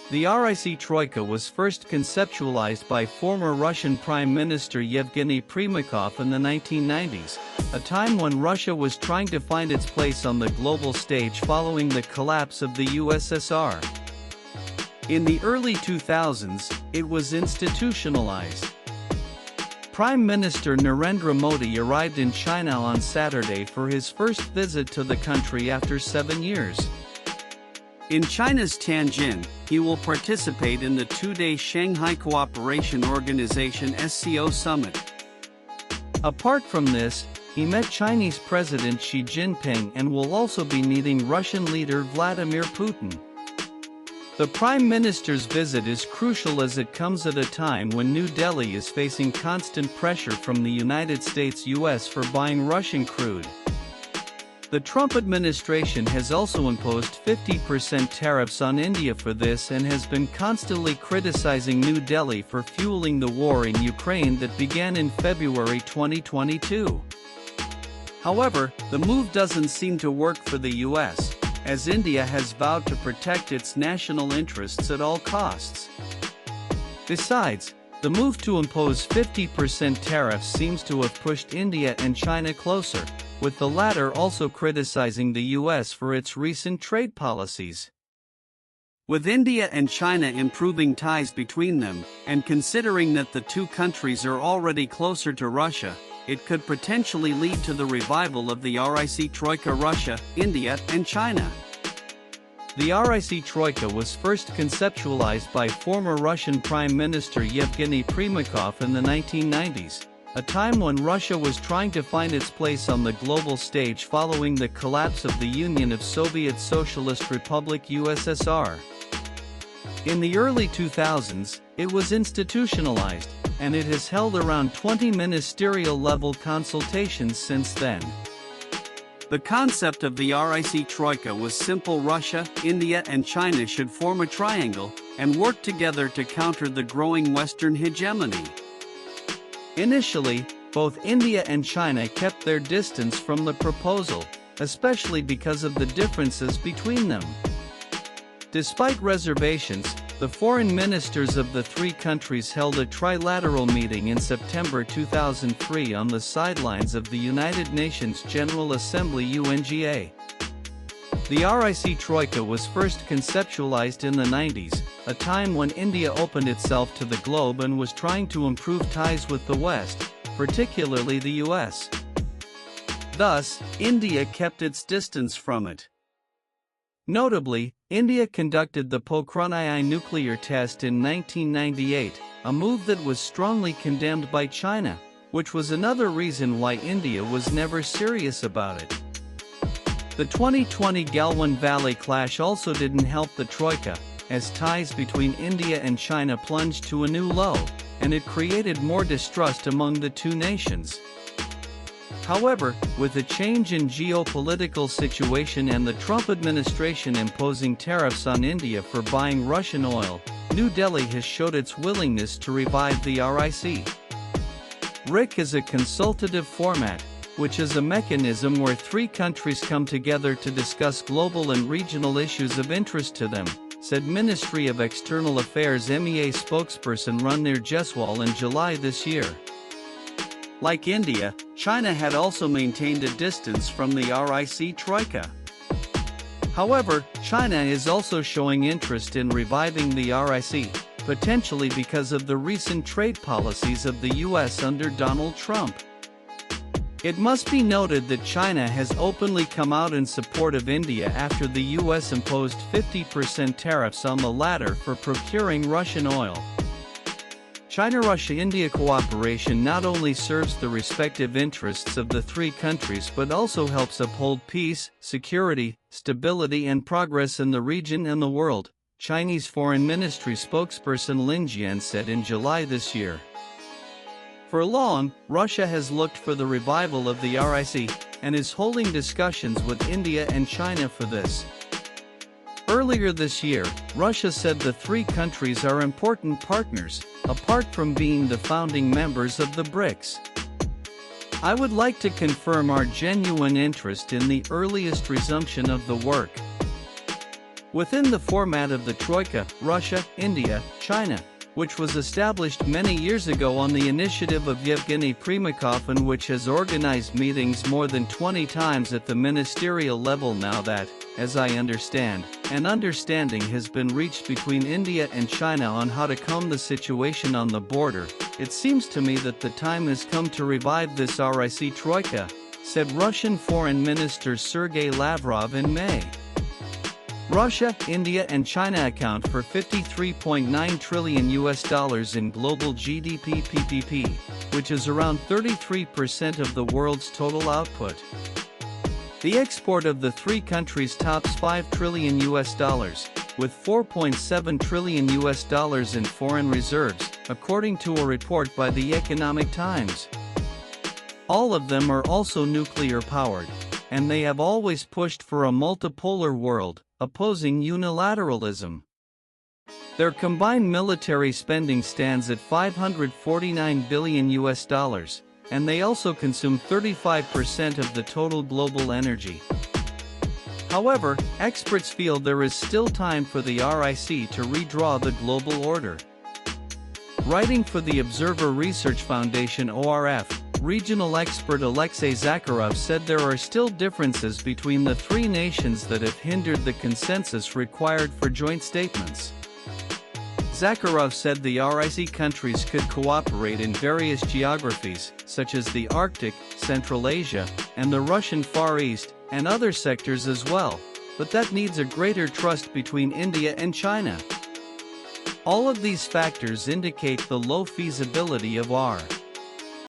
The RIC troika was first conceptualized by former Russian Prime Minister Yevgeny Primakov in the 1990s, a time when Russia was trying to find its place on the global stage following the collapse of the USSR. In the early 2000s, it was institutionalized. Prime Minister Narendra Modi arrived in China on Saturday for his first visit to the country after 7 years. In China's Tianjin, he will participate in the two-day Shanghai Cooperation Organization SCO summit. Apart from this, he met Chinese President Xi Jinping and will also be meeting Russian leader Vladimir Putin. The Prime Minister's visit is crucial as it comes at a time when New Delhi is facing constant pressure from the United States-US for buying Russian crude. The Trump administration has also imposed 50% tariffs on India for this and has been constantly criticizing New Delhi for fueling the war in Ukraine that began in February 2022. However, the move doesn't seem to work for the US, as India has vowed to protect its national interests at all costs. Besides, the move to impose 50% tariffs seems to have pushed India and China closer, with the latter also criticizing the US for its recent trade policies. With India and China improving ties between them, and considering that the two countries are already closer to Russia, it could potentially lead to the revival of the RIC troika: Russia, India, and China. The RIC troika was first conceptualized by former Russian Prime Minister Yevgeny Primakov in the 1990s, a time when Russia was trying to find its place on the global stage following the collapse of the Union of Soviet Socialist Republic (USSR). In the early 2000s, it was institutionalized, and it has held around 20 ministerial-level consultations since then. The concept of the RIC troika was simple: Russia, India, and China should form a triangle and work together to counter the growing Western hegemony. Initially, both India and China kept their distance from the proposal, especially because of the differences between them. Despite reservations, the foreign ministers of the three countries held a trilateral meeting in September 2003 on the sidelines of the United Nations General Assembly (UNGA). The RIC troika was first conceptualized in the 90s, a time when India opened itself to the globe and was trying to improve ties with the West, particularly the US. Thus, India kept its distance from it. Notably, India conducted the Pokhran I nuclear test in 1998, a move that was strongly condemned by China, which was another reason why India was never serious about it. The 2020 Galwan Valley clash also didn't help the troika, as ties between India and China plunged to a new low, and it created more distrust among the two nations. However, with a change in geopolitical situation and the Trump administration imposing tariffs on India for buying Russian oil, New Delhi has showed its willingness to revive the RIC. RIC is a consultative format, which is a mechanism where three countries come together to discuss global and regional issues of interest to them, said Ministry of External Affairs MEA spokesperson Ranveer Jaiswal in July this year. Like India, China had also maintained a distance from the RIC troika. However, China is also showing interest in reviving the RIC, potentially because of the recent trade policies of the US under Donald Trump. It must be noted that China has openly come out in support of India after the US imposed 50% tariffs on the latter for procuring Russian oil. China-Russia-India cooperation not only serves the respective interests of the three countries but also helps uphold peace, security, stability and progress in the region and the world, Chinese Foreign Ministry spokesperson Lin Jian said in July this year. For long, Russia has looked for the revival of the RIC, and is holding discussions with India and China for this. Earlier this year, Russia said the three countries are important partners, apart from being the founding members of the BRICS. I would like to confirm our genuine interest in the earliest resumption of the work. Within the format of the troika, Russia, India, China, which was established many years ago on the initiative of Yevgeny Primakov and which has organized meetings more than 20 times at the ministerial level now that, as I understand, an understanding has been reached between India and China on how to calm the situation on the border, it seems to me that the time has come to revive this RIC troika, said Russian Foreign Minister Sergei Lavrov in May. Russia, India and China account for $53.9 trillion in global GDP PPP, which is around 33% of the world's total output. The export of the three countries tops $5 trillion, with $4.7 trillion in foreign reserves, according to a report by the Economic Times. All of them are also nuclear-powered, and they have always pushed for a multipolar world, opposing unilateralism. Their combined military spending stands at $549 billion, and they also consume 35% of the total global energy. However, experts feel there is still time for the RIC to redraw the global order. Writing for the Observer Research Foundation (ORF), regional expert Alexei Zakharov said there are still differences between the three nations that have hindered the consensus required for joint statements. Zakharov said the RIC countries could cooperate in various geographies, such as the Arctic, Central Asia, and the Russian Far East, and other sectors as well, but that needs a greater trust between India and China. All of these factors indicate the low feasibility of R.